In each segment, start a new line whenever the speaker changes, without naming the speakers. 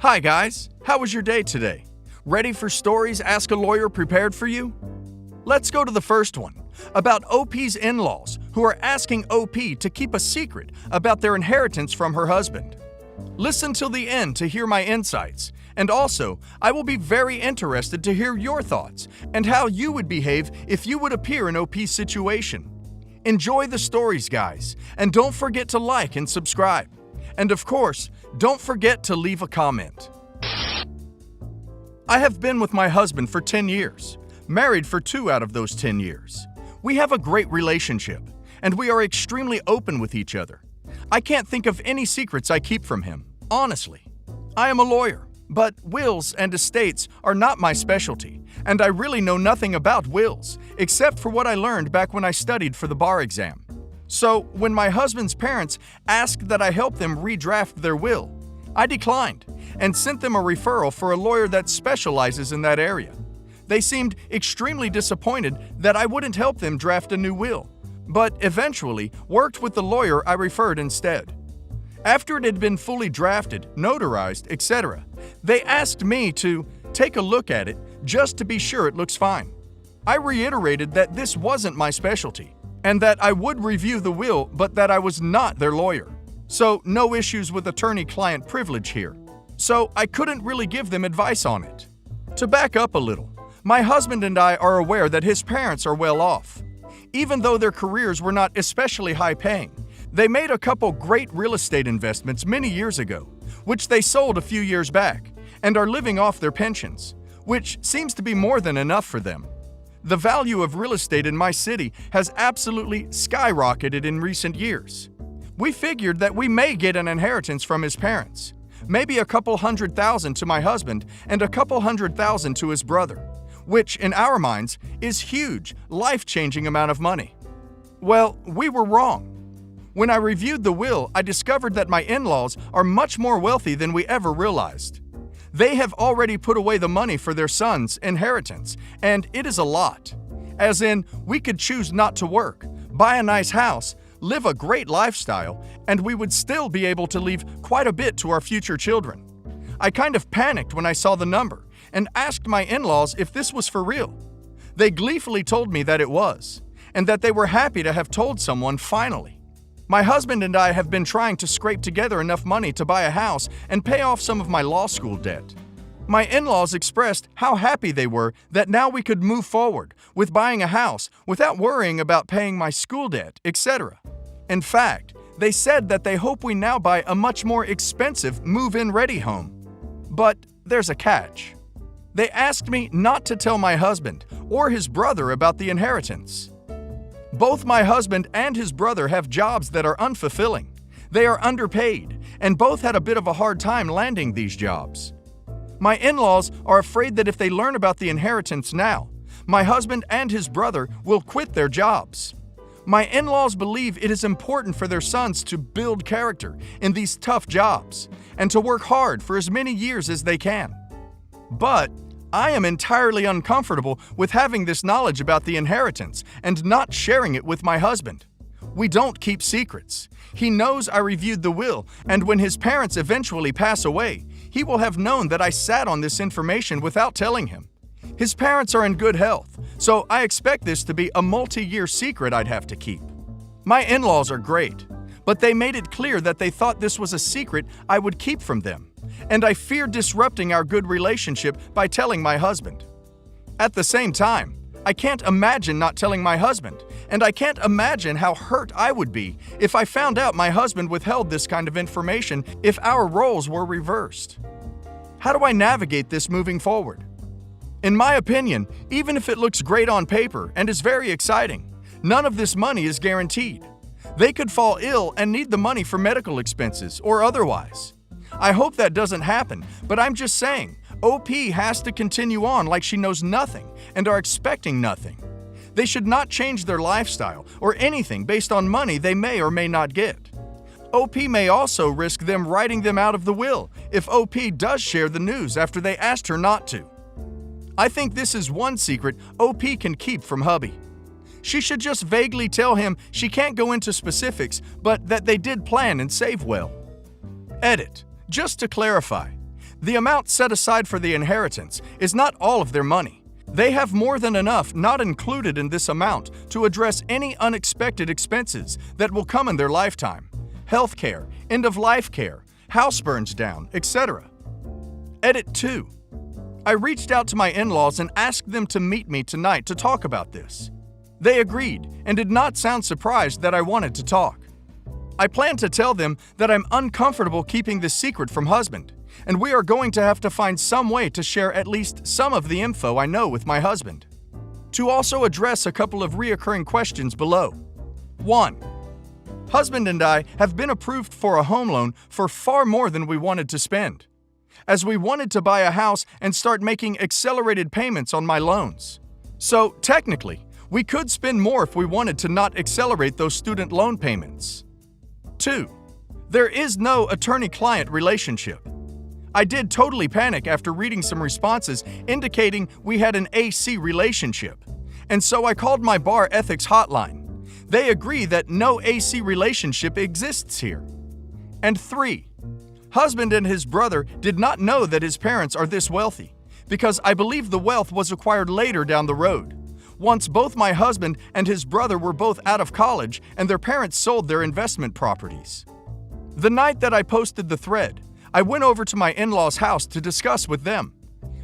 Hi guys, how was your day today? Ready for stories Ask a Lawyer prepared for you? Let's go to the first one, about OP's in-laws who are asking OP to keep a secret about their inheritance from her husband. Listen till the end to hear my insights, and also, I will be very interested to hear your thoughts and how you would behave if you would appear in OP's situation. Enjoy the stories, guys, and don't forget to like and subscribe. And of course, don't forget to leave a comment. I have been with my husband for 10 years, married for 2 out of those 10 years. We have a great relationship, and we are extremely open with each other. I can't think of any secrets I keep from him, honestly. I am a lawyer, but wills and estates are not my specialty, and I really know nothing about wills, except for what I learned back when I studied for the bar exam. So, when my husband's parents asked that I help them redraft their will, I declined and sent them a referral for a lawyer that specializes in that area. They seemed extremely disappointed that I wouldn't help them draft a new will, but eventually worked with the lawyer I referred instead. After it had been fully drafted, notarized, etc., they asked me to take a look at it just to be sure it looks fine. I reiterated that this wasn't my specialty, and that I would review the will, but that I was not their lawyer. So no issues with attorney-client privilege here. So I couldn't really give them advice on it. To back up a little, my husband and I are aware that his parents are well off. Even though their careers were not especially high-paying, they made a couple great real estate investments many years ago, which they sold a few years back, and are living off their pensions, which seems to be more than enough for them. The value of real estate in my city has absolutely skyrocketed in recent years. We figured that we may get an inheritance from his parents, maybe a couple $100,000 to my husband and a couple $100,000 to his brother, which in our minds is huge, life-changing amount of money. Well, we were wrong. When I reviewed the will, I discovered that my in-laws are much more wealthy than we ever realized. They have already put away the money for their son's inheritance, and it is a lot. As in, we could choose not to work, buy a nice house, live a great lifestyle, and we would still be able to leave quite a bit to our future children. I kind of panicked when I saw the number and asked my in-laws if this was for real. They gleefully told me that it was, and that they were happy to have told someone finally. My husband and I have been trying to scrape together enough money to buy a house and pay off some of my law school debt. My in-laws expressed how happy they were that now we could move forward with buying a house without worrying about paying my school debt, etc. In fact, they said that they hope we now buy a much more expensive move-in ready home. But there's a catch. They asked me not to tell my husband or his brother about the inheritance. Both my husband and his brother have jobs that are unfulfilling. They are underpaid, and both had a bit of a hard time landing these jobs. My in-laws are afraid that if they learn about the inheritance now, my husband and his brother will quit their jobs. My in-laws believe it is important for their sons to build character in these tough jobs and to work hard for as many years as they can. But I am entirely uncomfortable with having this knowledge about the inheritance and not sharing it with my husband. We don't keep secrets. He knows I reviewed the will, and when his parents eventually pass away, he will have known that I sat on this information without telling him. His parents are in good health, so I expect this to be a multi-year secret I'd have to keep. My in-laws are great, but they made it clear that they thought this was a secret I would keep from them, and I fear disrupting our good relationship by telling my husband. At the same time, I can't imagine not telling my husband, and I can't imagine how hurt I would be if I found out my husband withheld this kind of information if our roles were reversed. How do I navigate this moving forward? In my opinion, even if it looks great on paper and is very exciting, none of this money is guaranteed. They could fall ill and need the money for medical expenses or otherwise. I hope that doesn't happen, but I'm just saying, OP has to continue on like she knows nothing and are expecting nothing. They should not change their lifestyle or anything based on money they may or may not get. OP may also risk them writing them out of the will if OP does share the news after they asked her not to. I think this is one secret OP can keep from hubby. She should just vaguely tell him she can't go into specifics, but that they did plan and save well. Edit. Just to clarify, The amount set aside for the inheritance is not all of their money. They have more than enough not included in this amount to address any unexpected expenses that will come in their lifetime. Health care, end-of-life care, house burns down, etc. Edit 2. I reached out to my in-laws and asked them to meet me tonight to talk about this. They agreed and did not sound surprised that I wanted to talk. I plan to tell them that I'm uncomfortable keeping this secret from husband, and we are going to have to find some way to share at least some of the info I know with my husband. To also address a couple of reoccurring questions below. 1. Husband and I have been approved for a home loan for far more than we wanted to spend, as we wanted to buy a house and start making accelerated payments on my loans. So, technically, we could spend more if we wanted to not accelerate those student loan payments. 2. There is no attorney-client relationship. I did totally panic after reading some responses indicating we had an AC relationship, and so I called my bar ethics hotline. They agree that no AC relationship exists here. And 3. Husband and his brother did not know that his parents are this wealthy, because I believe the wealth was acquired later down the road, once both my husband and his brother were both out of college and their parents sold their investment properties. The night that I posted the thread, I went over to my in-laws' house to discuss with them.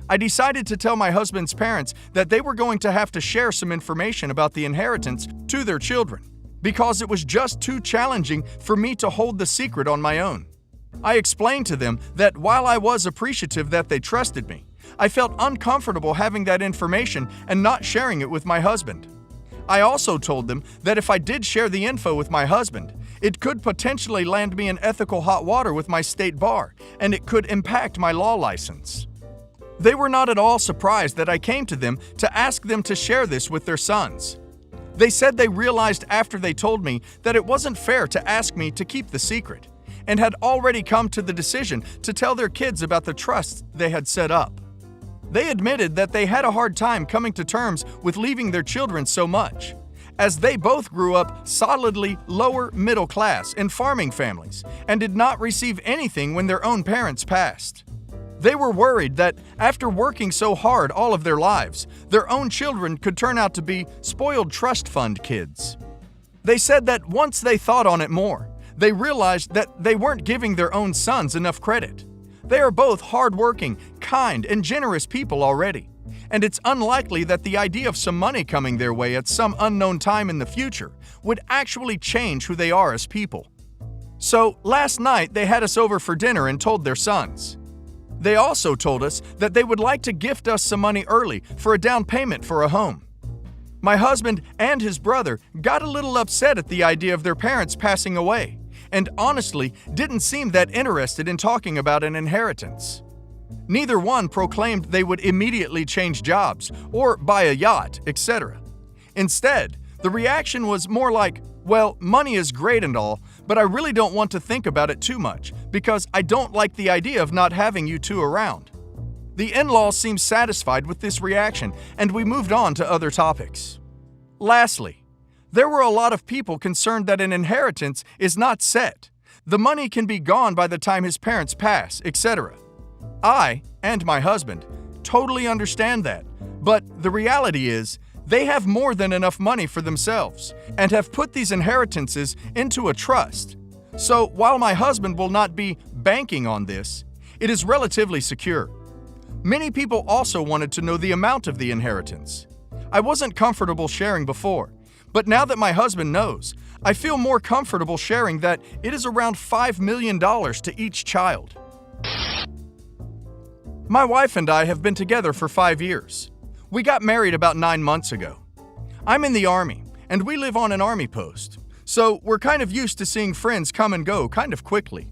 I decided to tell my husband's parents that they were going to have to share some information about the inheritance to their children, because it was just too challenging for me to hold the secret on my own. I explained to them that while I was appreciative that they trusted me, I felt uncomfortable having that information and not sharing it with my husband. I also told them that if I did share the info with my husband, it could potentially land me in ethical hot water with my state bar, and it could impact my law license. They were not at all surprised that I came to them to ask them to share this with their sons. They said they realized after they told me that it wasn't fair to ask me to keep the secret, and had already come to the decision to tell their kids about the trusts they had set up. They admitted that they had a hard time coming to terms with leaving their children so much, as they both grew up solidly lower middle class in farming families and did not receive anything when their own parents passed. They were worried that after working so hard all of their lives, their own children could turn out to be spoiled trust fund kids. They said that once they thought on it more, they realized that they weren't giving their own sons enough credit. They are both hardworking, kind, and generous people already, and it's unlikely that the idea of some money coming their way at some unknown time in the future would actually change who they are as people. So last night they had us over for dinner and told their sons. They also told us that they would like to gift us some money early for a down payment for a home. My husband and his brother got a little upset at the idea of their parents passing away, and honestly didn't seem that interested in talking about an inheritance. Neither one proclaimed they would immediately change jobs or buy a yacht, etc. Instead, the reaction was more like, well, money is great and all, but I really don't want to think about it too much because I don't like the idea of not having you two around. The in-laws seemed satisfied with this reaction, and we moved on to other topics. Lastly, there were a lot of people concerned that an inheritance is not set. The money can be gone by the time his parents pass, etc. I, and my husband, totally understand that, but the reality is, they have more than enough money for themselves and have put these inheritances into a trust. So while my husband will not be banking on this, it is relatively secure. Many people also wanted to know the amount of the inheritance. I wasn't comfortable sharing before, but now that my husband knows, I feel more comfortable sharing that it is around $5 million to each child. My wife and I have been together for 5 years. We got married about 9 months ago. I'm in the Army, and we live on an Army post, so we're kind of used to seeing friends come and go kind of quickly.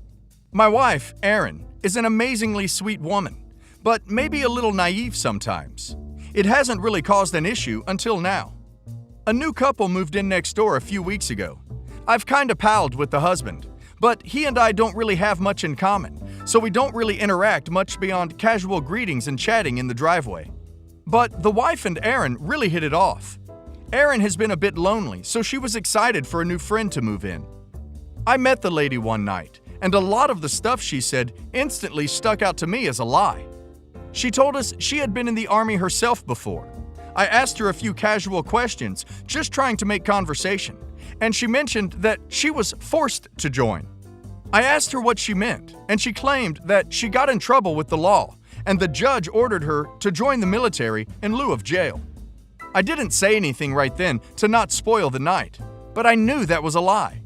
My wife, Erin, is an amazingly sweet woman, but maybe a little naive sometimes. It hasn't really caused an issue until now. A new couple moved in next door a few weeks ago. I've kinda palled with the husband, but he and I don't really have much in common, so we don't really interact much beyond casual greetings and chatting in the driveway. But the wife and Erin really hit it off. Erin has been a bit lonely, so she was excited for a new friend to move in. I met the lady one night, and a lot of the stuff she said instantly stuck out to me as a lie. She told us she had been in the Army herself before. I asked her a few casual questions, just trying to make conversation, and she mentioned that she was forced to join. I asked her what she meant, and she claimed that she got in trouble with the law, and the judge ordered her to join the military in lieu of jail. I didn't say anything right then to not spoil the night, but I knew that was a lie.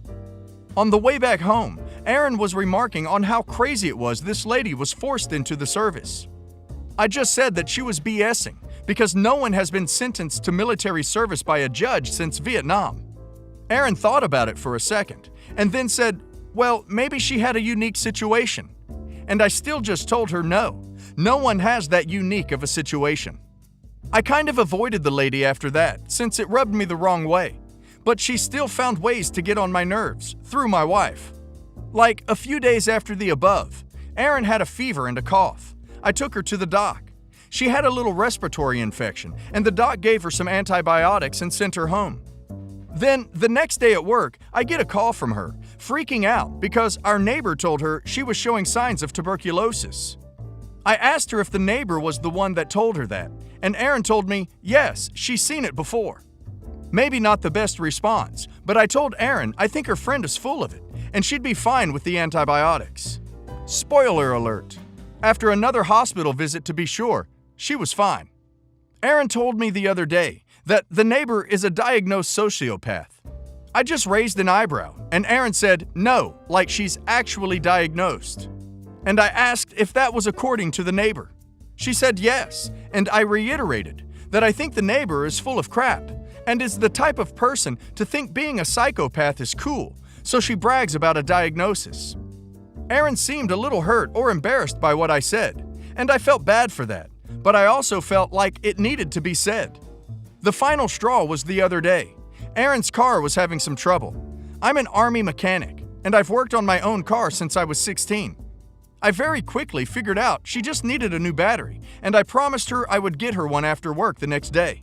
On the way back home, Aaron was remarking on how crazy it was this lady was forced into the service. I just said that she was BSing because no one has been sentenced to military service by a judge since Vietnam. Aaron thought about it for a second and then said, well, maybe she had a unique situation. And I still just told her no one has that unique of a situation. I kind of avoided the lady after that since it rubbed me the wrong way, but she still found ways to get on my nerves through my wife. Like a few days after the above, Aaron had a fever and a cough. I took her to the doc. She had a little respiratory infection, and the doc gave her some antibiotics and sent her home. Then, the next day at work, I get a call from her, freaking out because our neighbor told her she was showing signs of tuberculosis. I asked her if the neighbor was the one that told her that, and Aaron told me, yes, she's seen it before. Maybe not the best response, but I told Aaron I think her friend is full of it, and she'd be fine with the antibiotics. Spoiler alert. After another hospital visit to be sure, she was fine. Aaron told me the other day that the neighbor is a diagnosed sociopath. I just raised an eyebrow, and Aaron said no, like she's actually diagnosed. And I asked if that was according to the neighbor. She said yes, and I reiterated that I think the neighbor is full of crap and is the type of person to think being a psychopath is cool, so she brags about a diagnosis. Aaron seemed a little hurt or embarrassed by what I said, and I felt bad for that, but I also felt like it needed to be said. The final straw was the other day. Aaron's car was having some trouble. I'm an Army mechanic, and I've worked on my own car since I was 16. I very quickly figured out she just needed a new battery, and I promised her I would get her one after work the next day.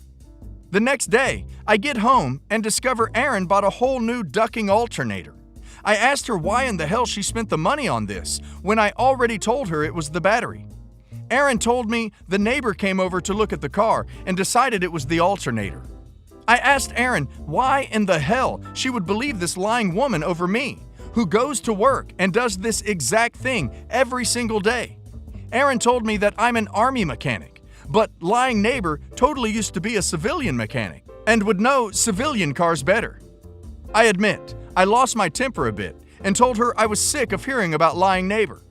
The next day, I get home and discover Aaron bought a whole new ducking alternator. I asked her why in the hell she spent the money on this when I already told her it was the battery. Aaron told me the neighbor came over to look at the car and decided it was the alternator. I asked Aaron why in the hell she would believe this lying woman over me, who goes to work and does this exact thing every single day. Aaron told me that I'm an Army mechanic, but lying neighbor totally used to be a civilian mechanic and would know civilian cars better. I admit, I lost my temper a bit and told her I was sick of hearing about lying neighbor.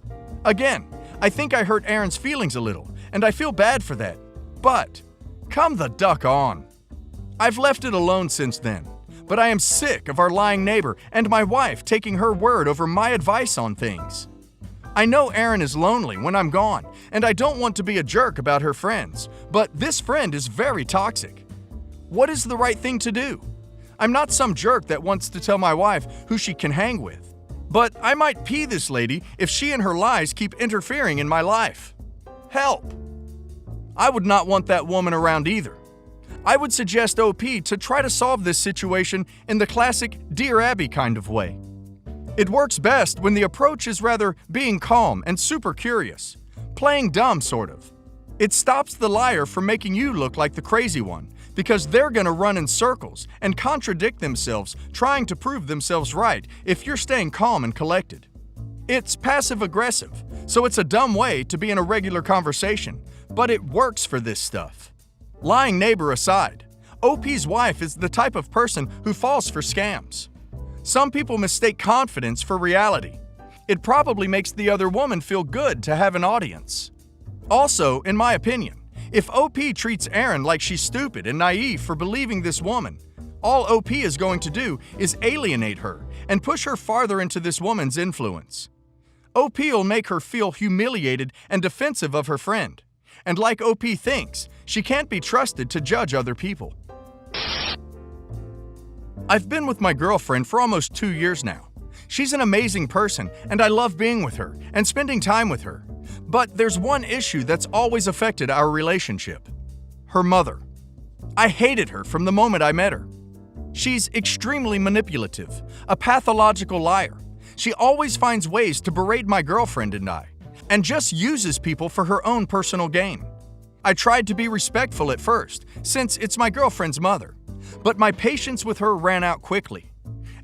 Again, I think I hurt Aaron's feelings a little, and I feel bad for that. But, come the duck on. I've left it alone since then, but I am sick of our lying neighbor and my wife taking her word over my advice on things. I know Aaron is lonely when I'm gone, and I don't want to be a jerk about her friends, but this friend is very toxic. What is the right thing to do? I'm not some jerk that wants to tell my wife who she can hang with. But I might pee this lady if she and her lies keep interfering in my life. Help! I would not want that woman around either. I would suggest OP to try to solve this situation in the classic Dear Abby kind of way. It works best when the approach is rather being calm and super curious, playing dumb sort of. It stops the liar from making you look like the crazy one, because they're going to run in circles and contradict themselves, trying to prove themselves right if you're staying calm and collected. It's passive-aggressive, so it's a dumb way to be in a regular conversation, but it works for this stuff. Lying neighbor aside, OP's wife is the type of person who falls for scams. Some people mistake confidence for reality. It probably makes the other woman feel good to have an audience. Also, in my opinion, if OP treats Aaron like she's stupid and naive for believing this woman, all OP is going to do is alienate her and push her farther into this woman's influence. OP will make her feel humiliated and defensive of her friend. And like OP thinks, she can't be trusted to judge other people. I've been with my girlfriend for almost 2 years now. She's an amazing person, and I love being with her and spending time with her. But there's one issue that's always affected our relationship: her mother. I hated her from the moment I met her. She's extremely manipulative, a pathological liar. She always finds ways to berate my girlfriend and I, and just uses people for her own personal gain. I tried to be respectful at first, since it's my girlfriend's mother, but my patience with her ran out quickly.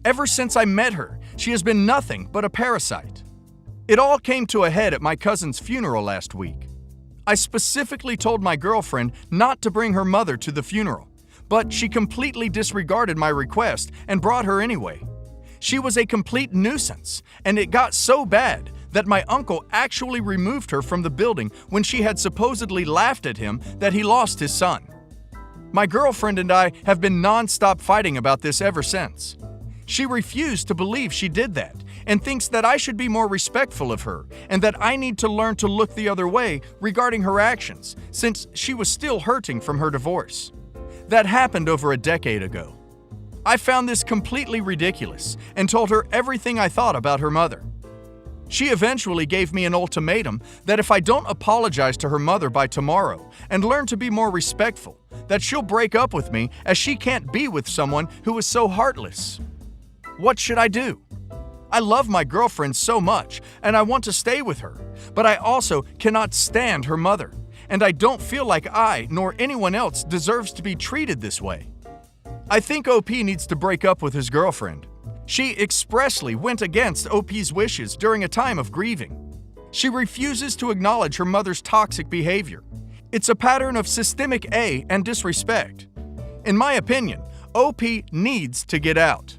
Ever since I met her, she has been nothing but a parasite. It all came to a head at my cousin's funeral last week. I specifically told my girlfriend not to bring her mother to the funeral, but she completely disregarded my request and brought her anyway. She was a complete nuisance, and it got so bad that my uncle actually removed her from the building when she had supposedly laughed at him that he lost his son. My girlfriend and I have been non-stop fighting about this ever since. She refused to believe she did that and thinks that I should be more respectful of her and that I need to learn to look the other way regarding her actions since she was still hurting from her divorce. That happened over a decade ago. I found this completely ridiculous and told her everything I thought about her mother. She eventually gave me an ultimatum that if I don't apologize to her mother by tomorrow and learn to be more respectful, that she'll break up with me as she can't be with someone who is so heartless. What should I do? I love my girlfriend so much and I want to stay with her, but I also cannot stand her mother, and I don't feel like I nor anyone else deserves to be treated this way. I think OP needs to break up with his girlfriend. She expressly went against OP's wishes during a time of grieving. She refuses to acknowledge her mother's toxic behavior. It's a pattern of systemic A and disrespect. In my opinion, OP needs to get out.